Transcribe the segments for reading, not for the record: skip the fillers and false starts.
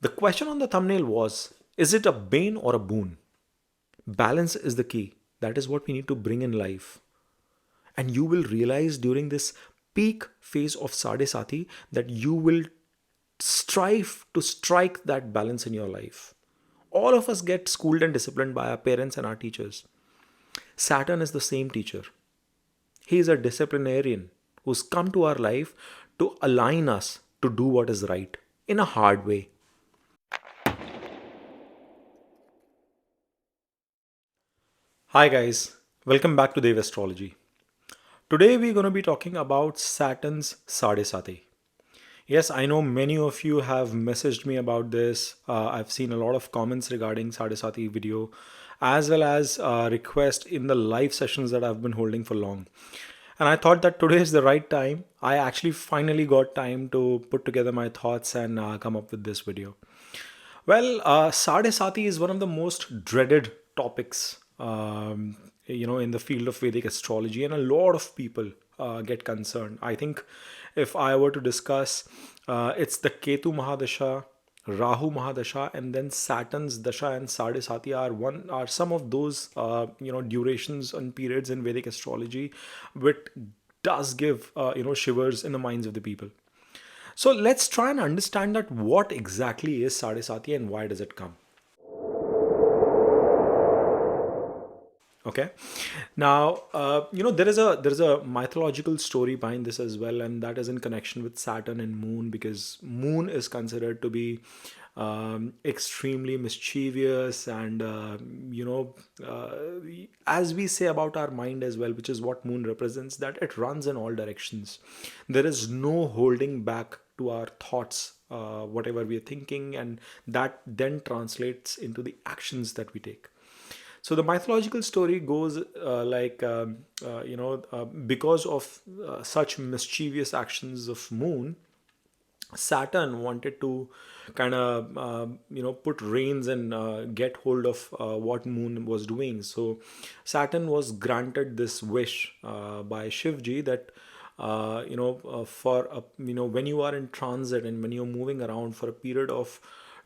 The question on the thumbnail was, is it a bane or a boon? Balance is the key. That is what we need to bring in life. And you will realize during this peak phase of Sade Sati that you will strive to strike that balance in your life. All of us get schooled and disciplined by our parents and our teachers. Saturn is the same teacher. He is a disciplinarian who's come to our life to align us to do what is right in a hard way. Hi guys, welcome back to Dev Astrology. Today we're going to be talking about Saturn's Sade Sati. Yes, I know many of you have messaged me about this. I've seen a lot of comments regarding Sade Sati video, as well as requests in the live sessions that I've been holding for long. And I thought that today is the right time. I actually finally got time to put together my thoughts and come up with this video. Well, Sade Sati is one of the most dreaded topics, in the field of Vedic astrology, and a lot of people get concerned. I think if I were to discuss, it's the Ketu Mahadasha, Rahu Mahadasha, and then Saturn's Dasha and Sade Sati are some of those durations and periods in Vedic astrology, which does give shivers in the minds of the people. So let's try and understand that what exactly is Sade Sati and why does it come? Okay. Now, there is a mythological story behind this as well, and that is in connection with Saturn and Moon, because Moon is considered to be extremely mischievous and as we say about our mind as well, which is what Moon represents, that it runs in all directions. There is no holding back to our thoughts, whatever we are thinking, and that then translates into the actions that we take. So the mythological story goes because of such mischievous actions of Moon, Saturn wanted to kind of put reins and get hold of what Moon was doing. So Saturn was granted this wish by Shivji that for when you are in transit and when you're moving around for a period of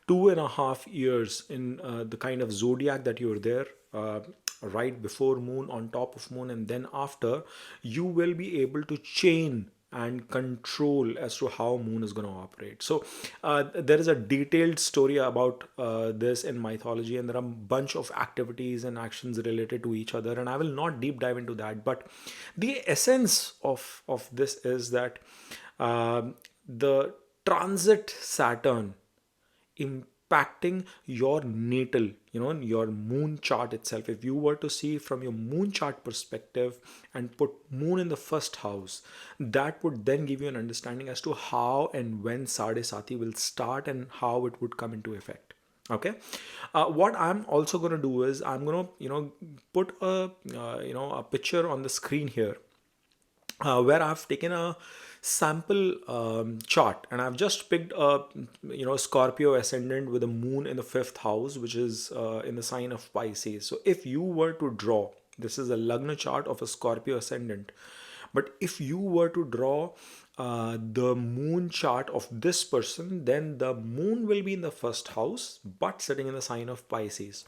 2.5 years in the kind of zodiac that you're there, right before Moon, on top of Moon, and then after, you will be able to chain and control as to how Moon is going to operate. So there is a detailed story about this in mythology, and there are a bunch of activities and actions related to each other, and I will not deep dive into that. But the essence of this is that the transit Saturn impacting your natal, your moon chart itself. If you were to see from your moon chart perspective and put Moon in the first house, that would then give you an understanding as to how and when Sade Sati will start and how it would come into effect. Okay. What I'm also going to do is I'm going to put a picture on the screen here, where I've taken a sample chart, and I've just picked a Scorpio ascendant with a Moon in the fifth house, which is in the sign of Pisces. So if you were to draw, this is a Lagna chart of a Scorpio ascendant, but if you were to draw the moon chart of this person, then the Moon will be in the first house, but sitting in the sign of Pisces.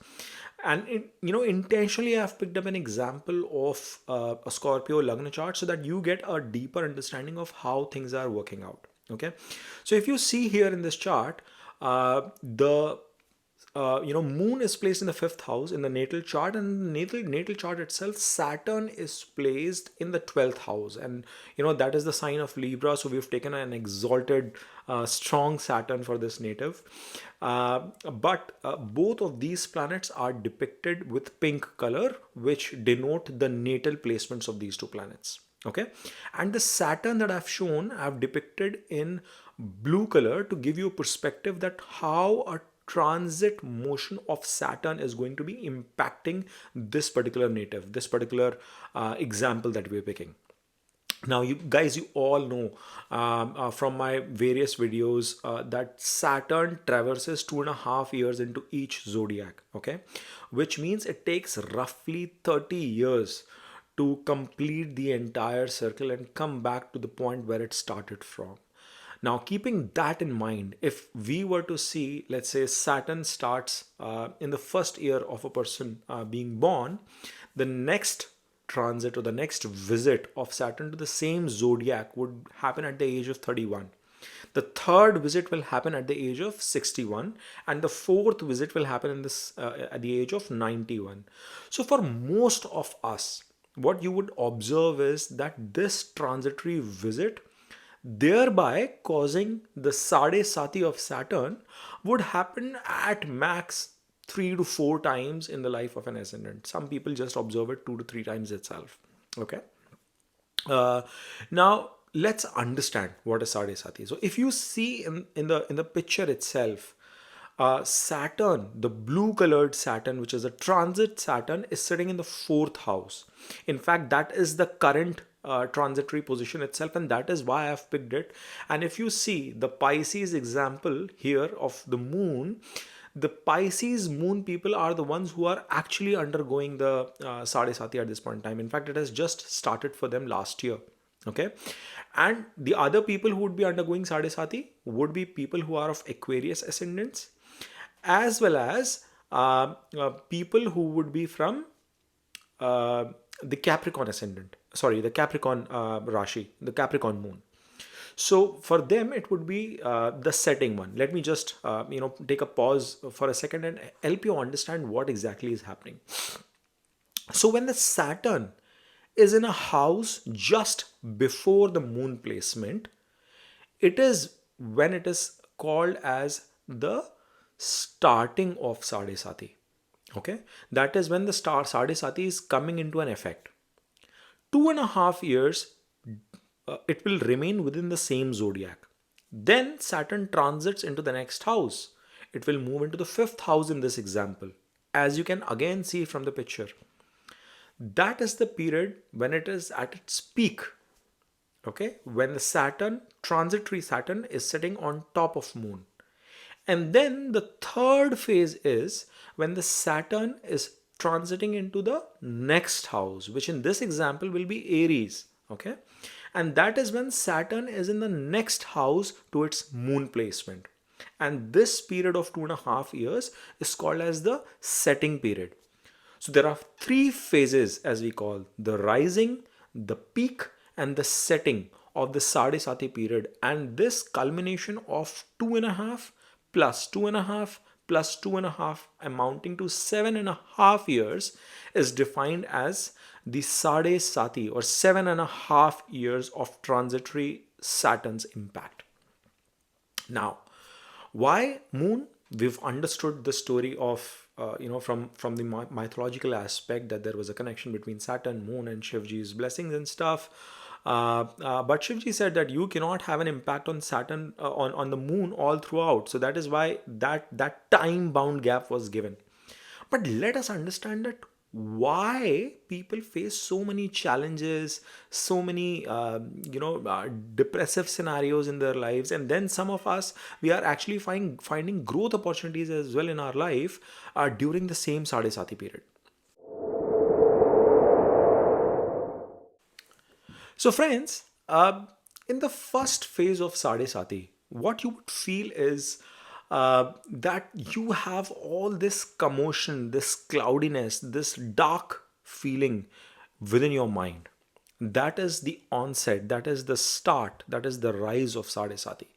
And intentionally, I've picked up an example of a Scorpio Lagna chart so that you get a deeper understanding of how things are working out. Okay, so if you see here in this chart, the Moon is placed in the fifth house in the natal chart, and natal chart itself, Saturn is placed in the 12th house, and that is the sign of Libra. So we've taken an exalted, strong Saturn for this native. But both of these planets are depicted with pink color, which denote the natal placements of these two planets. Okay, and the Saturn that I've shown, I've depicted in blue color to give you a perspective that how a transit motion of Saturn is going to be impacting this particular native, this particular example that we're picking. Now, you guys, you all know from my various videos that Saturn traverses 2.5 years into each zodiac, okay? Which means it takes roughly 30 years to complete the entire circle and come back to the point where it started from. Now, keeping that in mind, if we were to see, let's say, Saturn starts in the first year of a person being born, the next transit or the next visit of Saturn to the same zodiac would happen at the age of 31. The third visit will happen at the age of 61, and the fourth visit will happen in this at the age of 91. So, for most of us, what you would observe is that this transitory visit, thereby causing the Sade Sati of Saturn, would happen at max 3 to 4 times in the life of an ascendant. Some people just observe it 2 to 3 times itself. Okay. Uh, Now let's understand what is Sade Sati. So if you see in the picture itself, Saturn, the blue colored Saturn, which is a transit Saturn, is sitting in the fourth house. In fact, that is the current transitory position itself, and that is why I've picked it. And if you see the Pisces example here of the moon, the Pisces moon people are the ones who are actually undergoing the Sade Sati at this point in time. In fact, it has just started for them last year. Okay. And the other people who would be undergoing Sade Sati would be people who are of Aquarius ascendants, as well as people who would be from uh, the Capricorn ascendant. Sorry, the Capricorn Rashi, the Capricorn moon. So for them, it would be the setting one. Let me just take a pause for a second and help you understand what exactly is happening. So when the Saturn is in a house just before the moon placement, it is when it is called as the starting of Sade Sati. Okay, that is when the star Sade Sati is coming into an effect. 2.5 years it will remain within the same zodiac. Then Saturn transits into the next house. It will move into the fifth house in this example, as you can again see from the picture. That is the period when it is at its peak. Okay, when the Saturn, transitory Saturn, is sitting on top of moon. And then the third phase is when the Saturn is transiting into the next house, which in this example will be Aries. Okay, and that is when Saturn is in the next house to its moon placement. And this period of 2.5 years is called as the setting period. So there are three phases, as we call the rising, the peak, and the setting of the Sade Sati period. And this culmination of 2.5 plus 2.5 plus 2.5 amounting to 7.5 years is defined as the Sade Sati, or 7.5 years of transitory Saturn's impact. Now, why moon? We've understood the story of from the mythological aspect, that there was a connection between Saturn, moon, and Shivji's blessings and stuff. But Shivji said that you cannot have an impact on Saturn, on the moon all throughout. So that is why that time bound gap was given. But let us understand that why people face so many challenges, so many depressive scenarios in their lives, and then some of us, we are actually finding growth opportunities as well in our life during the same Sade Sati period. So, friends, in the first phase of Sade Sati, what you would feel is that you have all this commotion, this cloudiness, this dark feeling within your mind. That is the onset, that is the start, that is the rise of Sade Sati.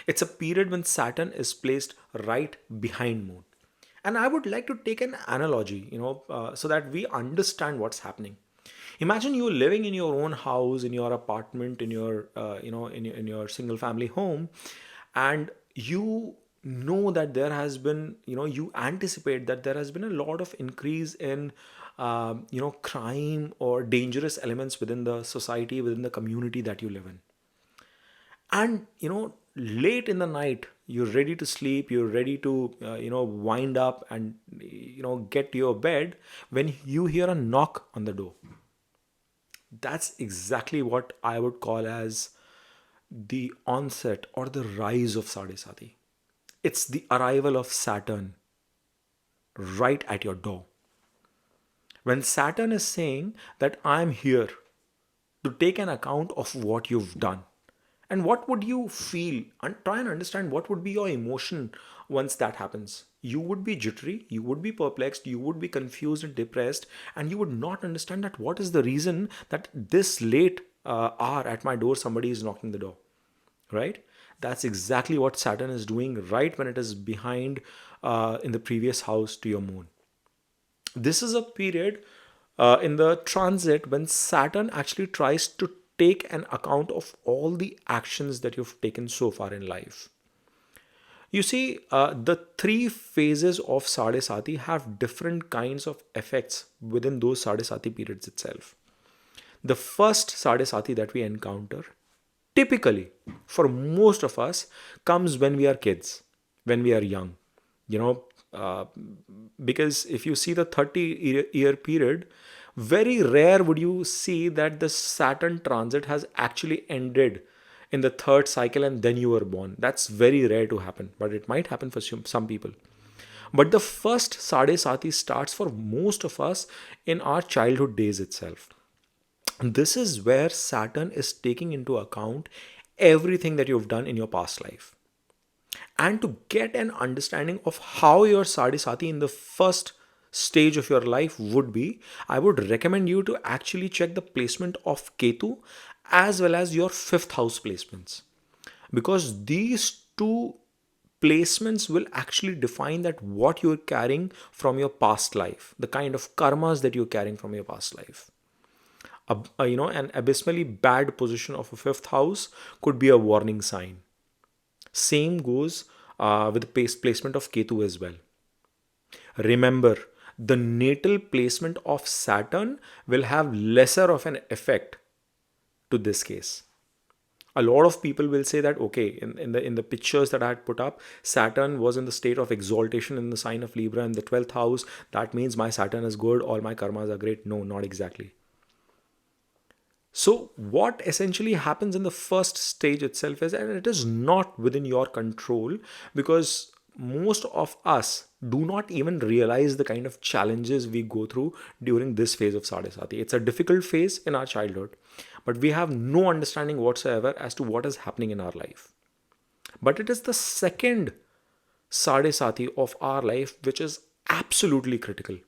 It's a period when Saturn is placed right behind Moon. And I would like to take an analogy, so that we understand what's happening. Imagine you living in your own house, in your apartment, in your, in your single family home, and you know that there has been, you anticipate that there has been a lot of increase in, crime or dangerous elements within the society, within the community that you live in. And late in the night, you're ready to sleep, you're ready to wind up and get to your bed, when you hear a knock on the door. That's exactly what I would call as the onset or the rise of Sade Sati. It's the arrival of Saturn right at your door. When Saturn is saying that I'm here to take an account of what you've done, And what would you feel? And try and understand what would be your emotion once that happens. You would be jittery, you would be perplexed, you would be confused and depressed, and you would not understand that what is the reason that this late hour at my door somebody is knocking the door, right? That's exactly what Saturn is doing right when it is behind in the previous house to your moon. This is a period in the transit when Saturn actually tries to take an account of all the actions that you've taken so far in life. You see, the three phases of Sade Sati have different kinds of effects within those Sade Sati periods itself. The first Sade Sati that we encounter, typically for most of us, comes when we are kids, when we are young. You know, because if you see the 30-year period, very rare would you see that the Saturn transit has actually ended in the third cycle and then you were born. That's very rare to happen, but it might happen for some people. But the first Sade Sati starts for most of us in our childhood days itself. This is where Saturn is taking into account everything that you've done in your past life. And to get an understanding of how your Sade Sati in the first stage of your life would be, I would recommend you to actually check the placement of Ketu as well as your fifth house placements. Because these two placements will actually define that what you're carrying from your past life, the kind of karmas that you're carrying from your past life. An abysmally bad position of a fifth house could be a warning sign. Same goes with the placement of Ketu as well. Remember, the natal placement of Saturn will have lesser of an effect to this case. A lot of people will say that okay, in the pictures that I had put up, Saturn was in the state of exaltation in the sign of Libra in the 12th house. That means my Saturn is good, all my karmas are great. No, not exactly. So, what essentially happens in the first stage itself is, and it is not within your control because most of us do not even realize the kind of challenges we go through during this phase of Sade Sati. It's a difficult phase in our childhood, but we have no understanding whatsoever as to what is happening in our life. But it is the second Sade Sati of our life which is absolutely critical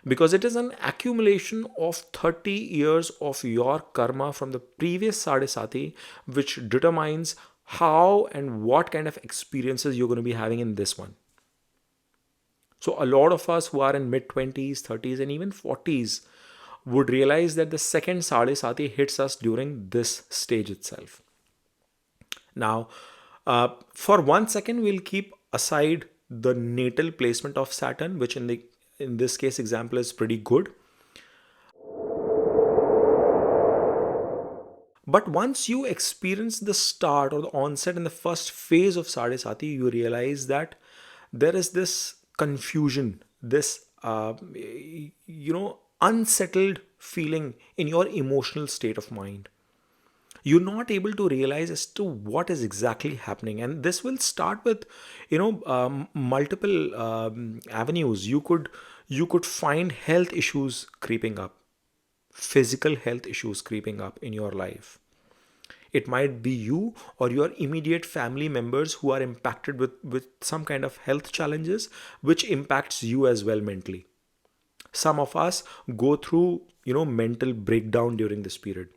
because it is an accumulation of 30 years of your karma from the previous Sade Sati, which determines how and what kind of experiences you're going to be having in this one. So, a lot of us who are in mid 20s, 30s, and even 40s would realize that the second Sade Sati hits us during this stage itself. Now, for 1 second, we'll keep aside the natal placement of Saturn, which in this case example is pretty good. But once you experience the start or the onset in the first phase of Sade Sati, you realize that there is this confusion, this unsettled feeling in your emotional state of mind. You're not able to realize as to what is exactly happening, and this will start with multiple avenues. You could find health issues creeping up, physical health issues creeping up in your life. It might be you or your immediate family members who are impacted with some kind of health challenges, which impacts you as well mentally. Some of us go through mental breakdown during this period.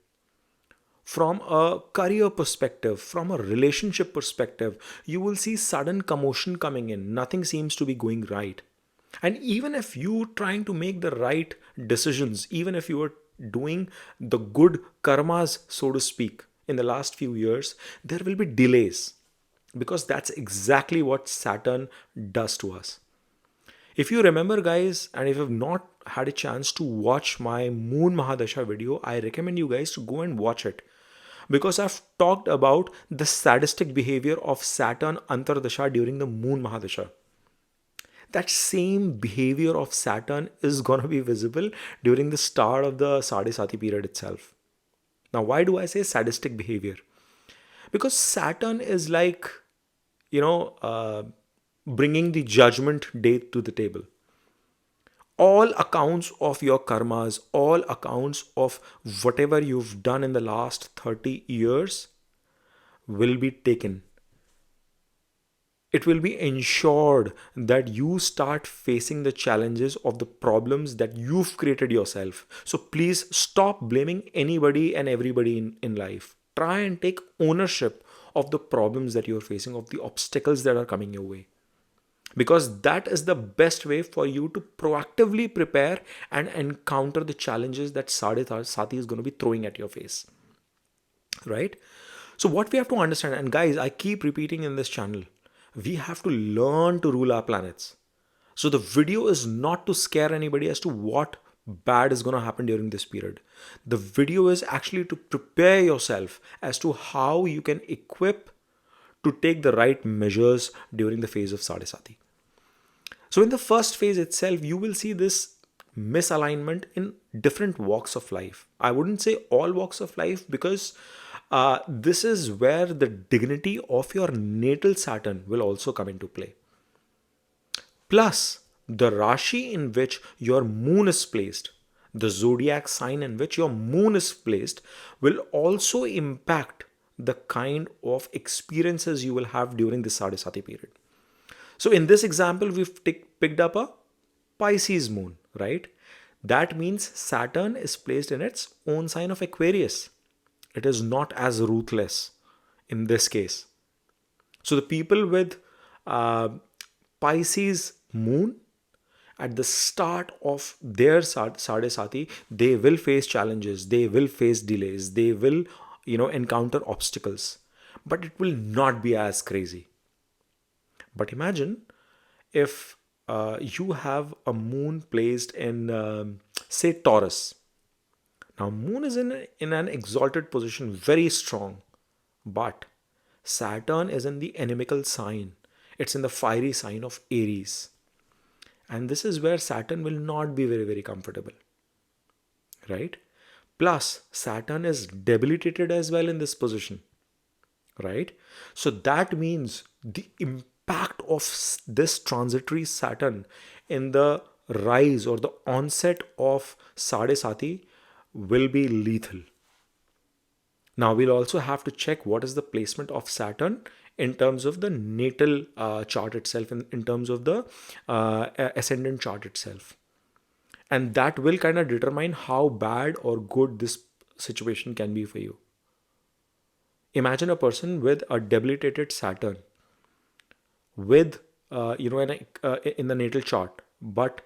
From a career perspective, from a relationship perspective, you will see sudden commotion coming in. Nothing seems to be going right. And even if you're trying to make the right decisions, even if you are doing the good karmas, so to speak, in the last few years, there will be delays because that's exactly what Saturn does to us. If you remember, guys, and if you've not had a chance to watch my Moon Mahadasha video, I recommend you guys to go and watch it because I've talked about the sadistic behavior of Saturn Antardasha during the Moon Mahadasha. That same behavior of Saturn is going to be visible during the start of the Sade Sati period itself. Now, why do I say sadistic behavior? Because Saturn is like, bringing the judgment day to the table. All accounts of your karmas, all accounts of whatever you've done in the last 30 years will be taken. It will be ensured that you start facing the challenges of the problems that you've created yourself. So please stop blaming anybody and everybody in life. Try and take ownership of the problems that you're facing, of the obstacles that are coming your way. Because that is the best way for you to proactively prepare and encounter the challenges that Sade Sati is going to be throwing at your face. Right? So, what we have to understand, and guys, I keep repeating in this channel, we have to learn to rule our planets. So, the video is not to scare anybody as to what bad is going to happen during this period. The video is actually to prepare yourself as to how you can equip to take the right measures during the phase of Sade Sati. So, in the first phase itself, you will see this misalignment in different walks of life. I wouldn't say all walks of life, because this is where the dignity of your natal Saturn will also come into play. Plus, the Rashi in which your moon is placed, the zodiac sign in which your moon is placed, will also impact the kind of experiences you will have during the Sade Sati period. So in this example, we've picked up a Pisces moon, right? That means Saturn is placed in its own sign of Aquarius. It is not as ruthless in this case. So the people with uh, Pisces moon, at the start of their Sade Sati, they will face challenges, they will face delays, they will, encounter obstacles, but it will not be as crazy. But imagine if you have a moon placed in, say, Taurus. Now, moon is in an exalted position, very strong, but Saturn is in the inimical sign. It's in the fiery sign of Aries. And this is where Saturn will not be very, very comfortable, right? Plus, Saturn is debilitated as well in this position, right? So that means the impact of this transitory Saturn in the rise or the onset of Sade Sati will be lethal. Now we'll also have to check what is the placement of Saturn in terms of the natal chart itself, in terms of the ascendant chart itself. And that will kind of determine how bad or good this situation can be for you. Imagine a person with a debilitated Saturn with, in the natal chart, but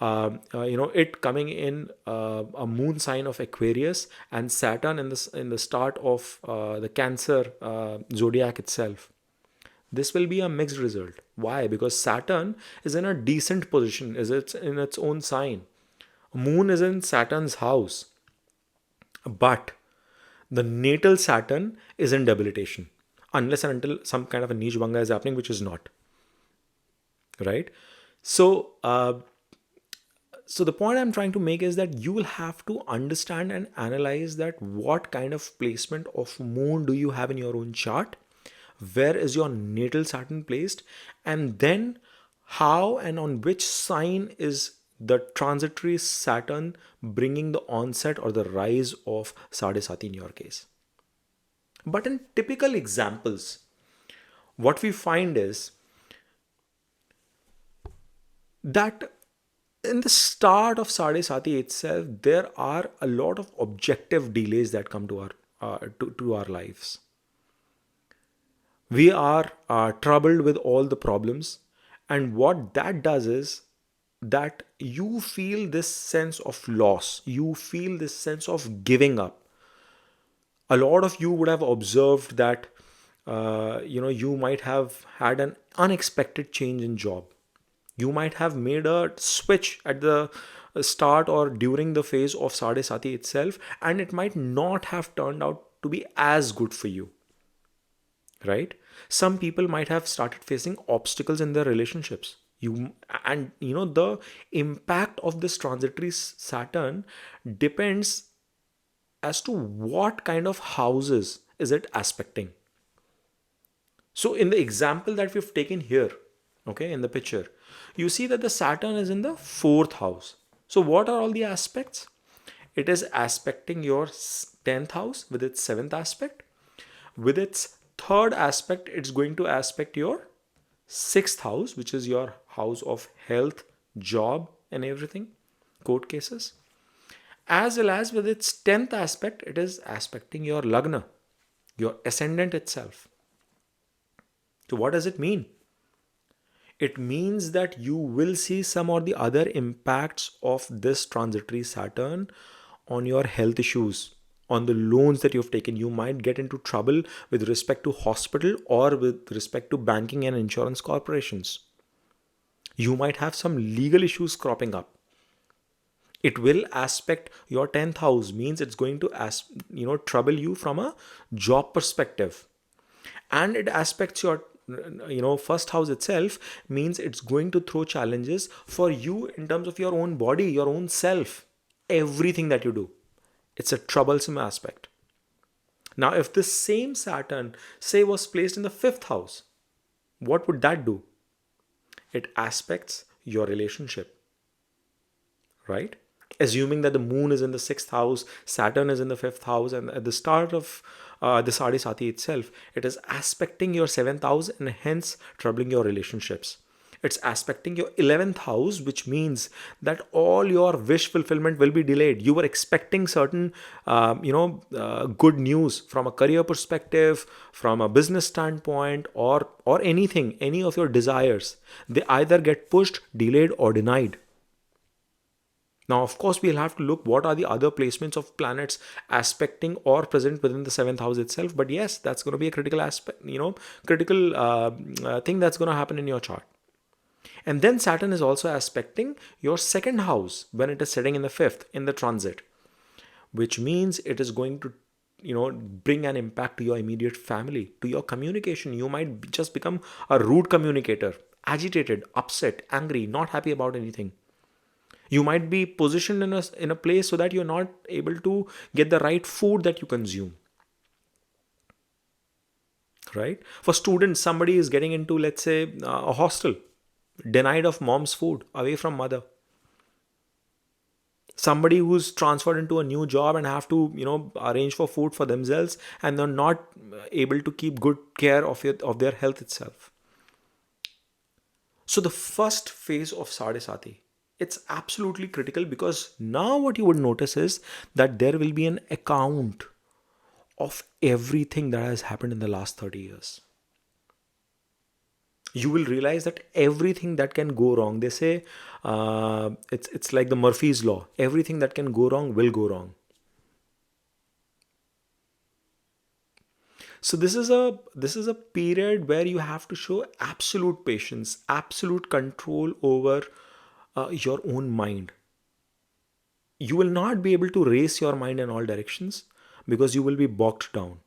it coming in a moon sign of Aquarius and Saturn in the start of the Cancer zodiac itself. This will be a mixed result. Why? Because Saturn is in a decent position, is it in its own sign. Moon is in Saturn's house, but the natal Saturn is in debilitation, unless and until some kind of a niche banga is happening, which is not. Right? So, so the point I'm trying to make is that you will have to understand and analyze that what kind of placement of moon do you have in your own chart, where is your natal Saturn placed, and then how and on which sign is the transitory Saturn bringing the onset or the rise of Sade Sati in your case. But in typical examples, what we find is that in the start of Sade Sati itself, there are a lot of objective delays that come to our lives. We are troubled with all the problems, and what that does is that you feel this sense of loss, you feel this sense of giving up. A lot of you would have observed that you might have had an unexpected change in job. You might have made a switch at the start or during the phase of Sade Sati itself, and it might not have turned out to be as good for you. Right? Some people might have started facing obstacles in their relationships. The impact of this transitory Saturn depends as to what kind of houses is it aspecting. So in the example that we've taken here, okay, in the picture, you see that the Saturn is in the 4th house. So what are all the aspects? It is aspecting your 10th house with its 7th aspect, with its Third aspect, it's going to aspect your sixth house, which is your house of health, job, and everything, court cases. As well as with its 10th aspect, it is aspecting your lagna, your ascendant itself. So, what does it mean? It means that you will see some or the other impacts of this transitory Saturn on your health issues, on the loans that you've taken. You might get into trouble with respect to hospital or with respect to banking and insurance corporations. You might have some legal issues cropping up. It will aspect your 10th house, means it's going to trouble you from a job perspective. And it aspects your first house itself, means it's going to throw challenges for you in terms of your own body, your own self, everything that you do. It's a troublesome aspect. Now if this same Saturn, say, was placed in the fifth house, what would that do? It aspects your relationship, right? Assuming that the moon is in the sixth house, Saturn is in the fifth house, and at the start of the Sade Sati itself, it is aspecting your seventh house and hence troubling your relationships. It's aspecting your 11th house, which means that all your wish fulfillment will be delayed. You were expecting certain, good news from a career perspective, from a business standpoint, or anything, any of your desires. They either get pushed, delayed, or denied. Now, of course, we'll have to look what are the other placements of planets aspecting or present within the seventh house itself. But yes, that's going to be a critical aspect, critical thing that's going to happen in your chart. And then Saturn is also aspecting your second house when it is sitting in the fifth in the transit, which means it is going to bring an impact to your immediate family, to your communication. You might just become a rude communicator, agitated, upset, angry, not happy about anything. You might be positioned in a place so that you're not able to get the right food that you consume. Right? For students, somebody is getting into, let's say, a hostel, denied of mom's food, away from mother. Somebody who's transferred into a new job and have to, arrange for food for themselves, and they're not able to keep good care of their health itself. So the first phase of Sade Sati, it's absolutely critical, because now what you would notice is that there will be an account of everything that has happened in the last 30 years. You will realize that everything that can go wrong, they say, it's like the Murphy's law. Everything that can go wrong will go wrong. So this is a period where you have to show absolute patience, absolute control over your own mind. You will not be able to race your mind in all directions because you will be bogged down.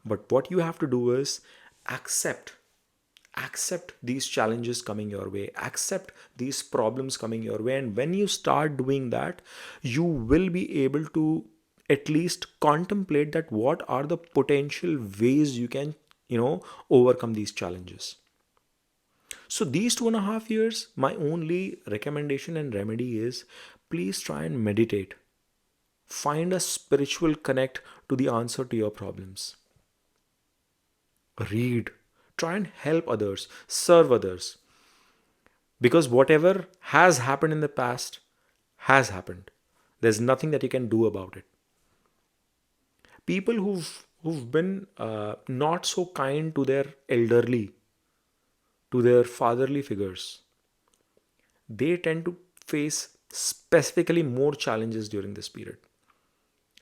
But what you have to do is accept these challenges coming your way, accept these problems coming your way. And when you start doing that, you will be able to at least contemplate that what are the potential ways you can, overcome these challenges. So these 2.5 years, my only recommendation and remedy is, please try and meditate. Find a spiritual connect to the answer to your problems. Read. Try and help others, serve others. Because whatever has happened in the past has happened. There's nothing that you can do about it. People who've been not so kind to their elderly, to their fatherly figures, they tend to face specifically more challenges during this period.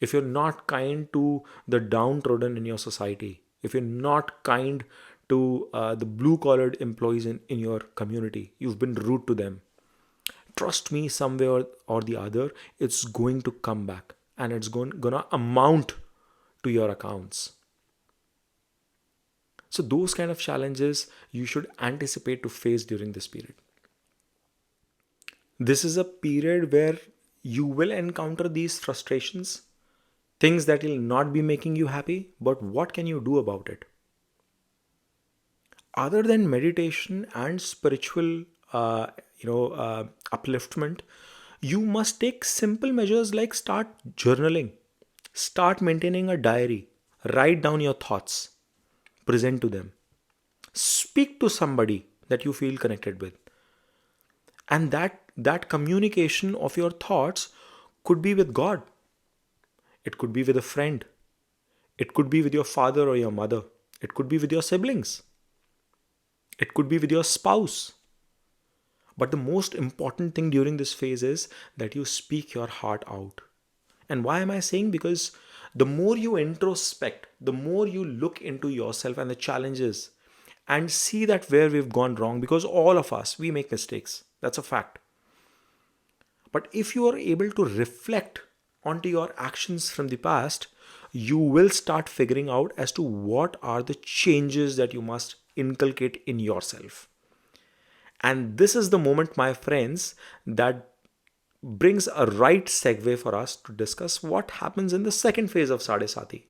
If you're not kind to the downtrodden in your society, if you're not kind to the blue collared employees in your community, you've been rude to them, trust me, somewhere or the other, it's going to come back and it's gonna amount to your accounts. So those kind of challenges you should anticipate to face during this period. This is a period where you will encounter these frustrations, things that will not be making you happy, but what can you do about it? Other than meditation and spiritual, upliftment, you must take simple measures like start journaling, start maintaining a diary, write down your thoughts, present to them. Speak to somebody that you feel connected with. And that communication of your thoughts could be with God. It could be with a friend. It could be with your father or your mother. It could be with your siblings. It could be with your spouse. But the most important thing during this phase is that you speak your heart out. And why am I saying? Because the more you introspect, the more you look into yourself and the challenges and see that where we've gone wrong, because all of us, we make mistakes. That's a fact. But if you are able to reflect onto your actions from the past, you will start figuring out as to what are the changes that you must inculcate in yourself. And this is the moment, my friends, that brings a right segue for us to discuss what happens in the second phase of Sade Sati.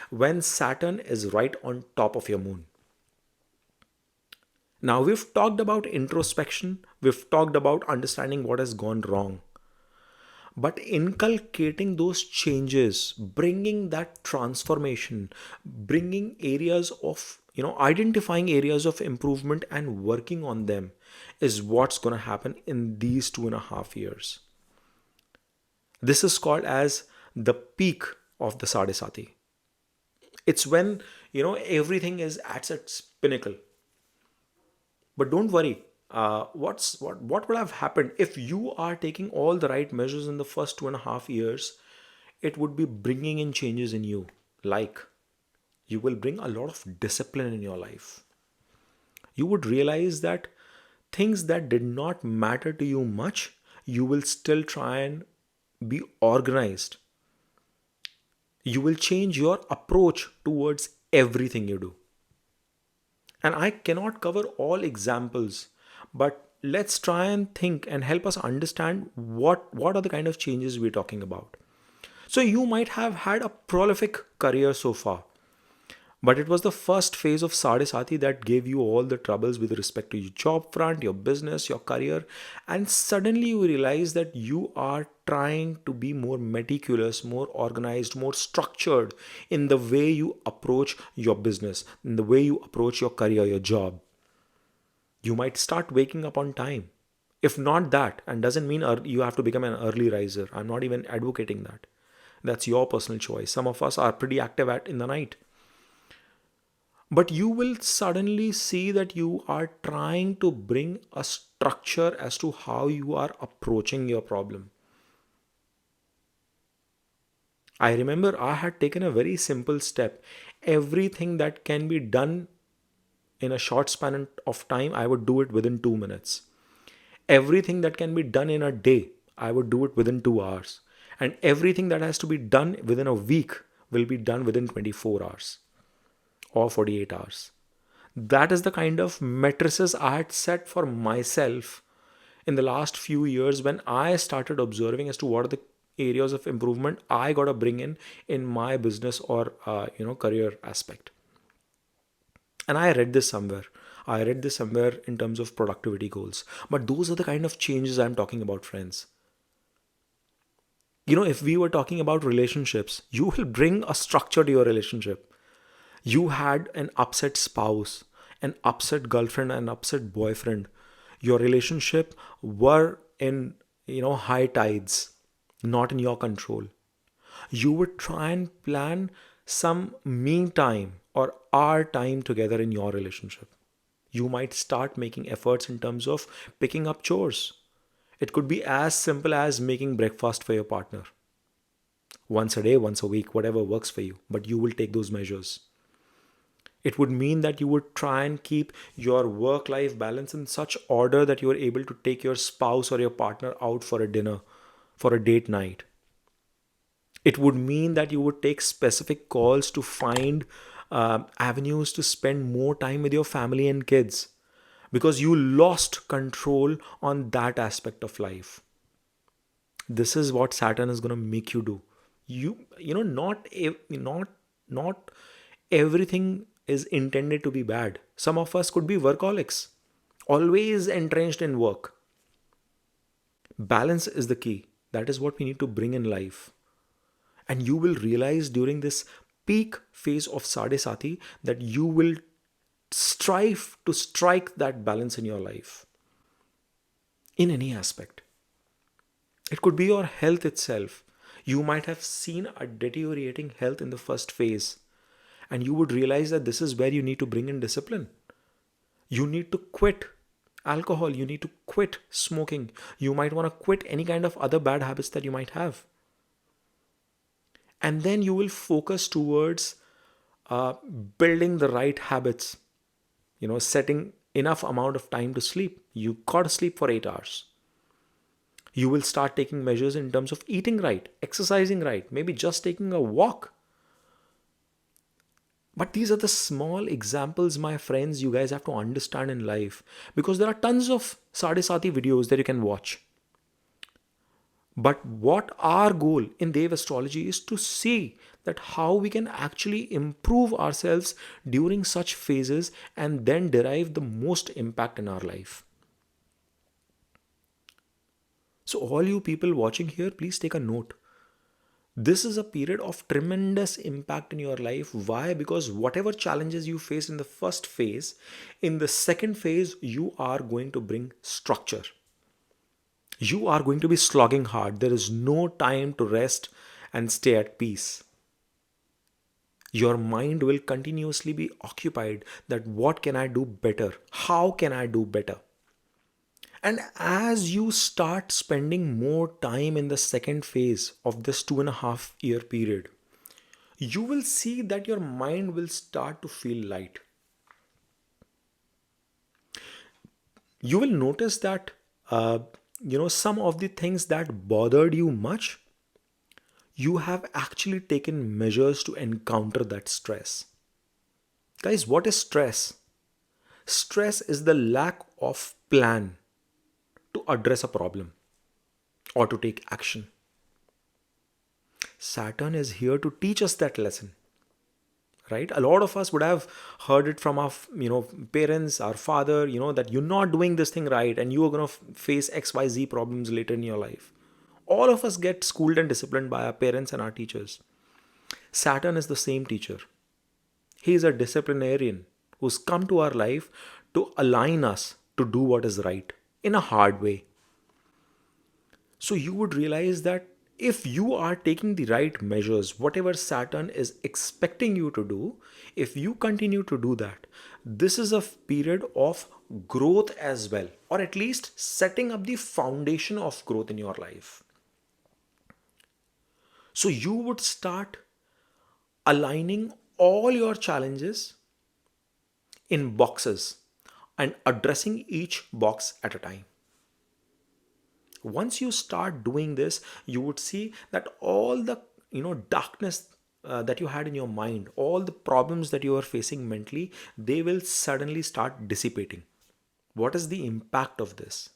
When Saturn is right on top of your moon. Now, we've talked about introspection, we've talked about understanding what has gone wrong. But inculcating those changes, bringing that transformation, bringing areas of, identifying areas of improvement and working on them is what's going to happen in these 2.5 years. This is called as the peak of the Sade Sati. It's when, everything is at its pinnacle. But don't worry. What would have happened if you are taking all the right measures in the first 2.5 years? It would be bringing in changes in you. Like, you will bring a lot of discipline in your life. You would realize that things that did not matter to you much, you will still try and be organized. You will change your approach towards everything you do. And I cannot cover all examples, but let's try and think and help us understand what are the kind of changes we're talking about. So you might have had a prolific career so far, but it was the first phase of Sade Sati that gave you all the troubles with respect to your job front, your business, your career. And suddenly you realize that you are trying to be more meticulous, more organized, more structured in the way you approach your business, in the way you approach your career, your job. You might start waking up on time. If not that, and doesn't mean you have to become an early riser. I'm not even advocating that. That's your personal choice. Some of us are pretty active in the night. But you will suddenly see that you are trying to bring a structure as to how you are approaching your problem. I remember I had taken a very simple step. Everything that can be done in a short span of time, I would do it within 2 minutes. Everything that can be done in a day, I would do it within 2 hours. And everything that has to be done within a week will be done within 24 hours. Or 48 hours. That is the kind of matrices I had set for myself in the last few years when I started observing as to what are the areas of improvement I got to bring in my business or career aspect. And I read this somewhere. I read this somewhere in terms of productivity goals. But those are the kind of changes I'm talking about, friends. If we were talking about relationships, you will bring a structure to your relationship. You had an upset spouse, an upset girlfriend, an upset boyfriend. Your relationship were in, high tides, not in your control. You would try and plan some me time or our time together in your relationship. You might start making efforts in terms of picking up chores. It could be as simple as making breakfast for your partner. Once a day, once a week, whatever works for you, but you will take those measures. It would mean that you would try and keep your work-life balance in such order that you are able to take your spouse or your partner out for a dinner, for a date night. It would mean that you would take specific calls to find avenues to spend more time with your family and kids because you lost control on that aspect of life. This is what Saturn is going to make you do. Not everything is intended to be bad. Some of us could be workaholics, always entrenched in work. Balance is the key. That is what we need to bring in life. And you will realize during this peak phase of Sade Sati that you will strive to strike that balance in your life in any aspect. It could be your health itself. You might have seen a deteriorating health in the first phase, and you would realize that this is where you need to bring in discipline. You need to quit alcohol, you need to quit smoking, you might want to quit any kind of other bad habits that you might have. And then you will focus towards uh, building the right habits, setting enough amount of time to sleep. You gotta sleep for 8 hours. You will start taking measures in terms of eating right, exercising right, maybe just taking a walk. But these are the small examples, my friends, you guys have to understand in life, because there are tons of Sade Sati videos that you can watch. But what our goal in Dev astrology is to see that how we can actually improve ourselves during such phases and then derive the most impact in our life. So, all you people watching here, please take a note. This is a period of tremendous impact in your life. Why? Because whatever challenges you face in the first phase, in the second phase, you are going to bring structure. You are going to be slogging hard. There is no time to rest and stay at peace. Your mind will continuously be occupied that what can I do better? How can I do better? And as you start spending more time in the second phase of this 2.5 year period, you will see that your mind will start to feel light. You will notice that, some of the things that bothered you much, you have actually taken measures to encounter that stress. Guys, what is stress? Stress is the lack of plan to address a problem or to take action. Saturn is here to teach us that lesson, right? A lot of us would have heard it from our, parents, our father, that you're not doing this thing right and you are going to face XYZ problems later in your life. All of us get schooled and disciplined by our parents and our teachers. Saturn is the same teacher. He is a disciplinarian who's come to our life to align us to do what is right in a hard way. So you would realize that if you are taking the right measures, whatever Saturn is expecting you to do, if you continue to do that, this is a period of growth as well, or at least setting up the foundation of growth in your life. So you would start aligning all your challenges in boxes and addressing each box at a time. Once you start doing this, you would see that all the darkness that you had in your mind, all the problems that you are facing mentally, they will suddenly start dissipating. What is the impact of this?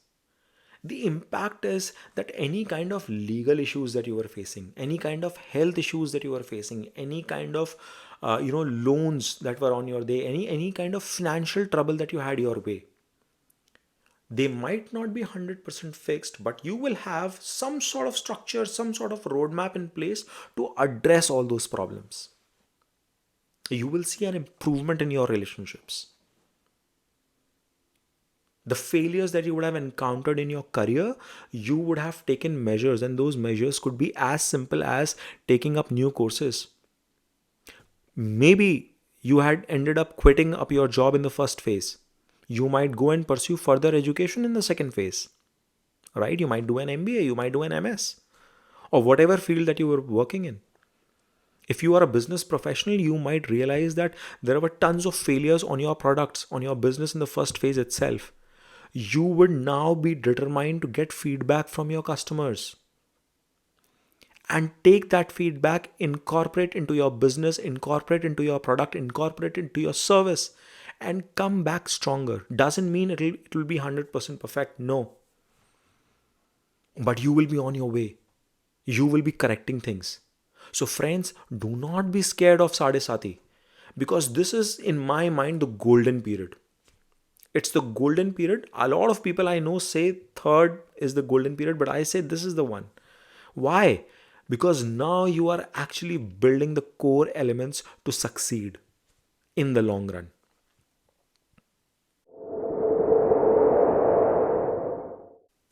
The impact is that any kind of legal issues that you are facing, any kind of health issues that you are facing, any kind of loans that were on your day, any kind of financial trouble that you had your way, they might not be 100% fixed, but you will have some sort of structure, some sort of roadmap in place to address all those problems. You will see an improvement in your relationships. The failures that you would have encountered in your career, you would have taken measures, and those measures could be as simple as taking up new courses. Maybe you had ended up quitting up your job in the first phase. You might go and pursue further education in the second phase, right? You might do an MBA, you might do an MS, or whatever field that you were working in. If you are a business professional, you might realize that there were tons of failures on your products, on your business in the first phase itself. You would now be determined to get feedback from your customers and take that feedback, incorporate into your business, incorporate into your product, incorporate into your service, and come back stronger. Doesn't mean it will be 100% perfect, no. But you will be on your way. You will be correcting things. So friends, do not be scared of Sade Sati, because this is, in my mind, the golden period. It's the golden period. A lot of people I know say third is the golden period, but I say this is the one. Why? because now you are actually building the core elements to succeed in the long run.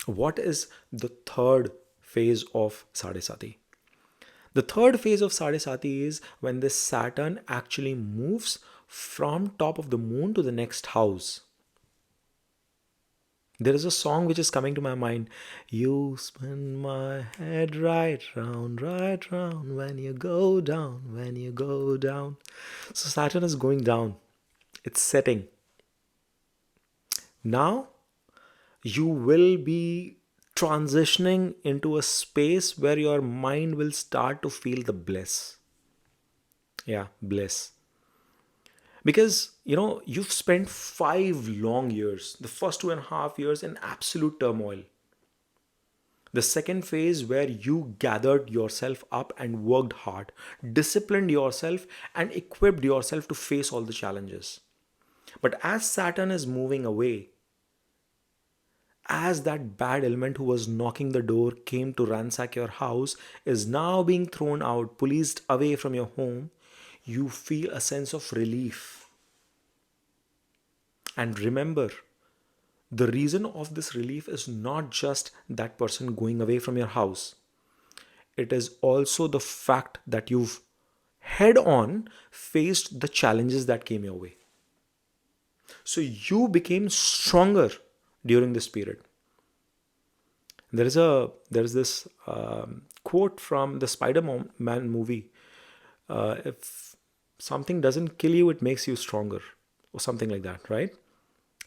What is the third phase of Sade Sati? The third phase of Sade Sati is when this Saturn actually moves from top of the moon to the next house. There is a song which is coming to my mind. You spin my head right round when you go down, when you go down. So Saturn is going down. It's setting. Now you will be transitioning into a space where your mind will start to feel the bliss. Yeah, bliss. Because, you've spent 5 long years, the first 2.5 years in absolute turmoil. The second phase where you gathered yourself up and worked hard, disciplined yourself, and equipped yourself to face all the challenges. But as Saturn is moving away, as that bad element who was knocking the door came to ransack your house is now being thrown out, policed away from your home, you feel a sense of relief. And remember, the reason of this relief is not just that person going away from your house. It is also the fact that you've head on faced the challenges that came your way. So you became stronger during this period. There is this quote from the Spider-Man movie. If something doesn't kill you, it makes you stronger, or something like that, right?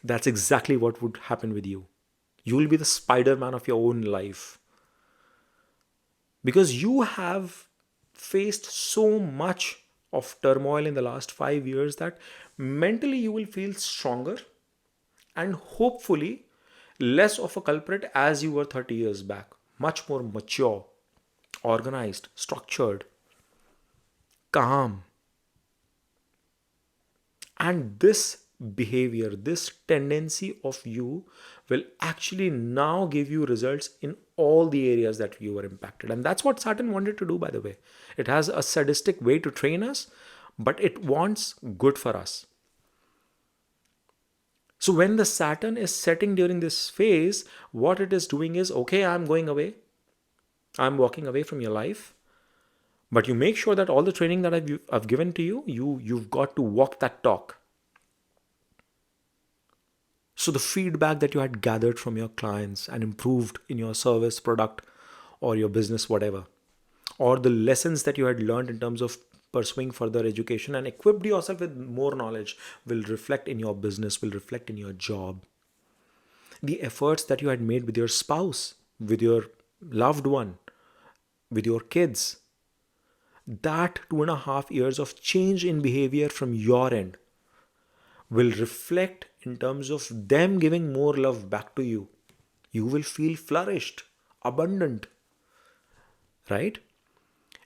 That's exactly what would happen with you. You will be the Spider-Man of your own life. Because you have faced so much of turmoil in the last 5 years that mentally you will feel stronger and hopefully less of a culprit as you were 30 years back. Much more mature, organized, structured, calm. And this behavior, this tendency of you will actually now give you results in all the areas that you were impacted. And that's what Saturn wanted to do, by the way. It has a sadistic way to train us, but it wants good for us. So when the Saturn is setting during this phase, what it is doing is, okay, I'm going away. I'm walking away from your life. But you make sure that all the training that I've given to you, you've got to walk that talk. So the feedback that you had gathered from your clients and improved in your service, product, or your business, whatever, or the lessons that you had learned in terms of pursuing further education and equipped yourself with more knowledge will reflect in your business, will reflect in your job. The efforts that you had made with your spouse, with your loved one, with your kids, that 2.5 years of change in behavior from your end will reflect in terms of them giving more love back to you. You will feel flourished, abundant, right?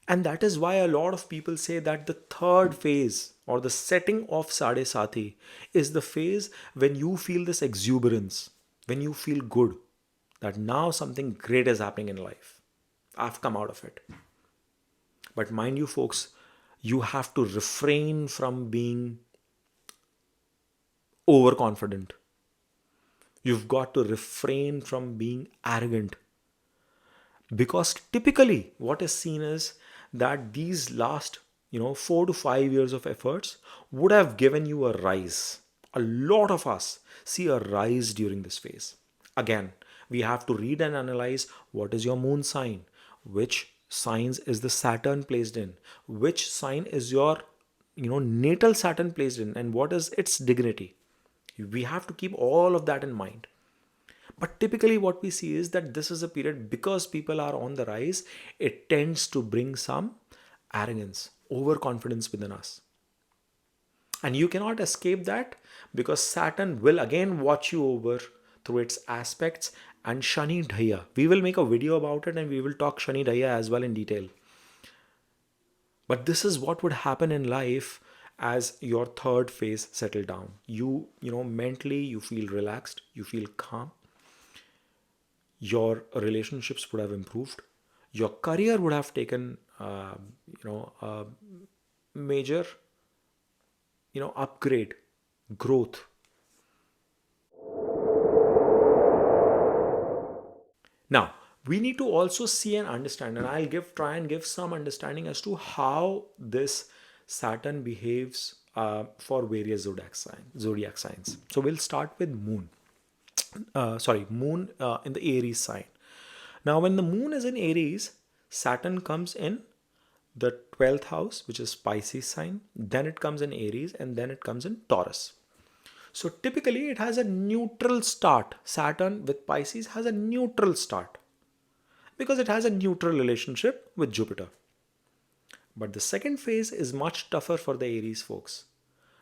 And that is why a lot of people say that the third phase or the setting of Sade Sati is the phase when you feel this exuberance, when you feel good, that now something great is happening in life. I've come out of it. But mind you, folks, you have to refrain from being overconfident. You've got to refrain from being arrogant. Because typically what is seen is that these last 4 to 5 years of efforts would have given you a rise. A lot of us see a rise during this phase. Again, we have to read and analyze what is your moon sign, which signs is the Saturn placed in, which sign is your natal Saturn placed in, and what is its dignity. We have to keep all of that in mind. But typically what we see is that this is a period, because people are on the rise, it tends to bring some arrogance, overconfidence within us. And you cannot escape that, because Saturn will again watch you over through its aspects and Shani Dhaya. We will make a video about it and we will talk Shani Dhaya as well in detail. But this is what would happen in life as your third phase settle down. Mentally you feel relaxed, you feel calm. Your relationships would have improved. Your career would have taken, a major, upgrade, growth. Now, we need to also see and understand, and I'll try and give some understanding as to how this Saturn behaves for various zodiac signs. So we'll start with Moon. Moon in the Aries sign. Now, when the Moon is in Aries, Saturn comes in the 12th house, which is Pisces sign. Then it comes in Aries, and then it comes in Taurus. So typically, it has a neutral start. Saturn with Pisces has a neutral start because it has a neutral relationship with Jupiter. But the second phase is much tougher for the Aries folks.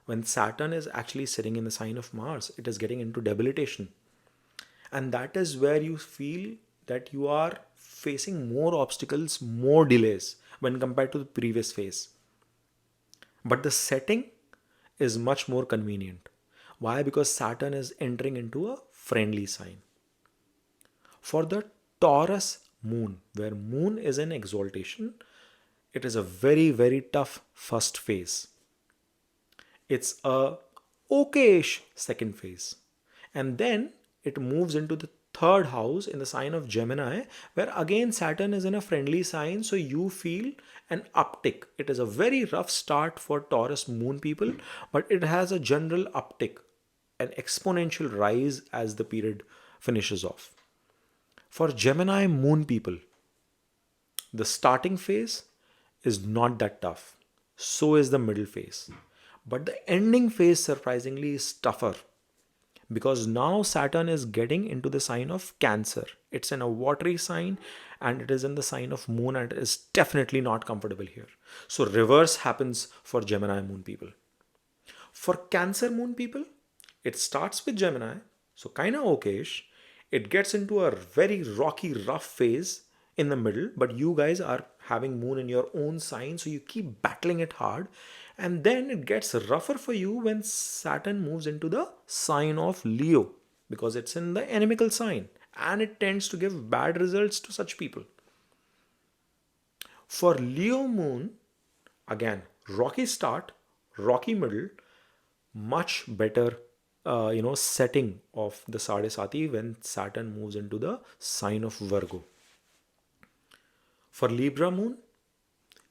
When Saturn is actually sitting in the sign of Mars, it is getting into debilitation. And that is where you feel that you are facing more obstacles, more delays when compared to the previous phase. But the setting is much more convenient. Why? Because Saturn is entering into a friendly sign. For the Taurus moon, where moon is in exaltation, it is a very, very tough first phase. It's a okayish second phase. And then it moves into the third house in the sign of Gemini, where again Saturn is in a friendly sign, so you feel an uptick. It is a very rough start for Taurus moon people, but it has a general uptick, an exponential rise as the period finishes off. For Gemini moon people, the starting phase is not that tough. So is the middle phase. But the ending phase, surprisingly, is tougher because now Saturn is getting into the sign of Cancer. It's in a watery sign and it is in the sign of Moon, and it is definitely not comfortable here. So, reverse happens for Gemini moon people. For Cancer moon people, it starts with Gemini, so kind of okayish. It gets into a very rocky, rough phase in the middle, but you guys are having moon in your own sign, so you keep battling it hard. And then it gets rougher for you when Saturn moves into the sign of Leo because it's in the inimical sign and it tends to give bad results to such people. For Leo moon, again, rocky start, rocky middle, much better setting of the Sade Sati when Saturn moves into the sign of Virgo. For Libra moon,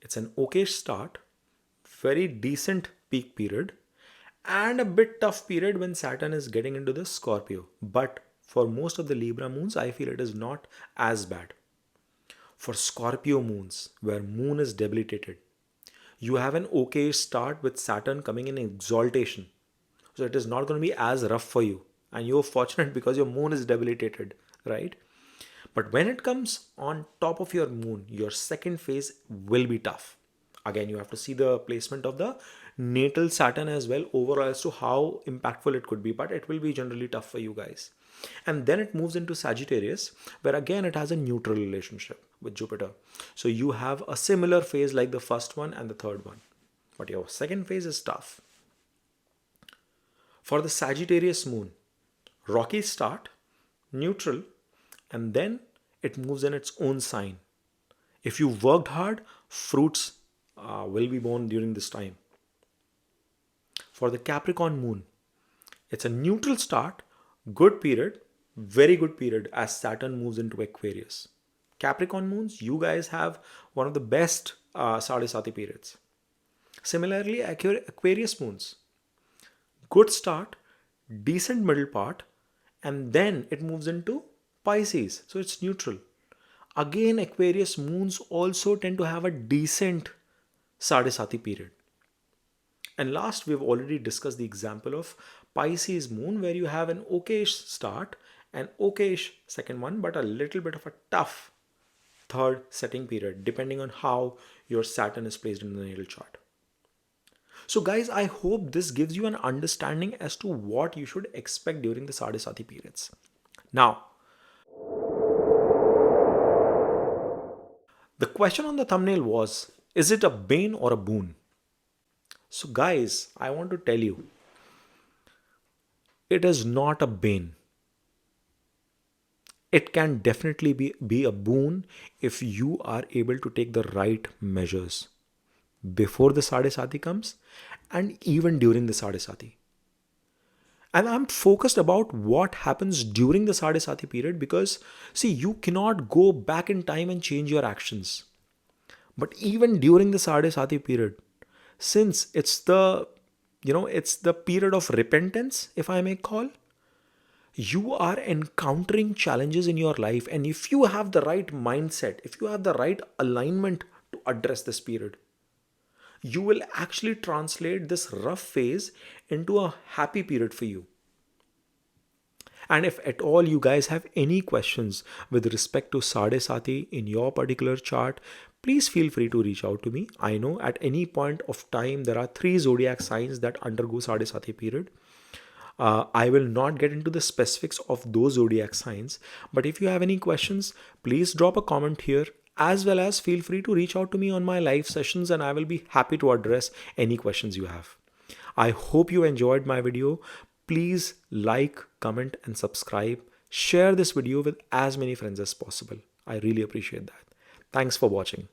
it's an okay start, very decent peak period, and a bit tough period when Saturn is getting into the Scorpio. But for most of the Libra moons, I feel it is not as bad. For Scorpio moons, where moon is debilitated, you have an okay start with Saturn coming in exaltation. So it is not going to be as rough for you. And you're fortunate because your moon is debilitated, right? But when it comes on top of your moon, your second phase will be tough. Again, you have to see the placement of the natal Saturn as well overall as to how impactful it could be, but it will be generally tough for you guys. And then it moves into Sagittarius, where again it has a neutral relationship with Jupiter. So you have a similar phase like the first one and the third one. But your second phase is tough. For the Sagittarius moon, rocky start, neutral, and then it moves in its own sign. If you worked hard, fruits will be born during this time. For the Capricorn moon, it's a neutral start, good period, very good period as Saturn moves into Aquarius. Capricorn moons, you guys have one of the best Sade Sati periods. Similarly, Aquarius moons, good start, decent middle part, and then it moves into Pisces, so it's neutral. Again, Aquarius moons also tend to have a decent Sade Sati period. And last, we've already discussed the example of Pisces moon, where you have an okayish start, an okayish second one, but a little bit of a tough third setting period, depending on how your Saturn is placed in the natal chart. So, guys, I hope this gives you an understanding as to what you should expect during the Sade Sati periods. Now, the question on the thumbnail was, is it a bane or a boon? So, guys, I want to tell you, it is not a bane. It can definitely be a boon if you are able to take the right measures before the Sade Sati comes and even during the Sade Sati. And I'm focused about what happens during the Sade Sati period because, see, you cannot go back in time and change your actions. But even during the Sade Sati period, since it's the period of repentance, if I may call, you are encountering challenges in your life. And if you have the right mindset, if you have the right alignment to address this period, you will actually translate this rough phase into a happy period for you. And if at all you guys have any questions with respect to Sade Sati in your particular chart, please feel free to reach out to me. I know at any point of time there are three zodiac signs that undergo Sade Sati period. I will not get into the specifics of those zodiac signs, but if you have any questions, please drop a comment here, as well as feel free to reach out to me on my live sessions and I will be happy to address any questions you have. I hope you enjoyed my video. Please like, comment, and subscribe. Share this video with as many friends as possible. I really appreciate that. Thanks for watching.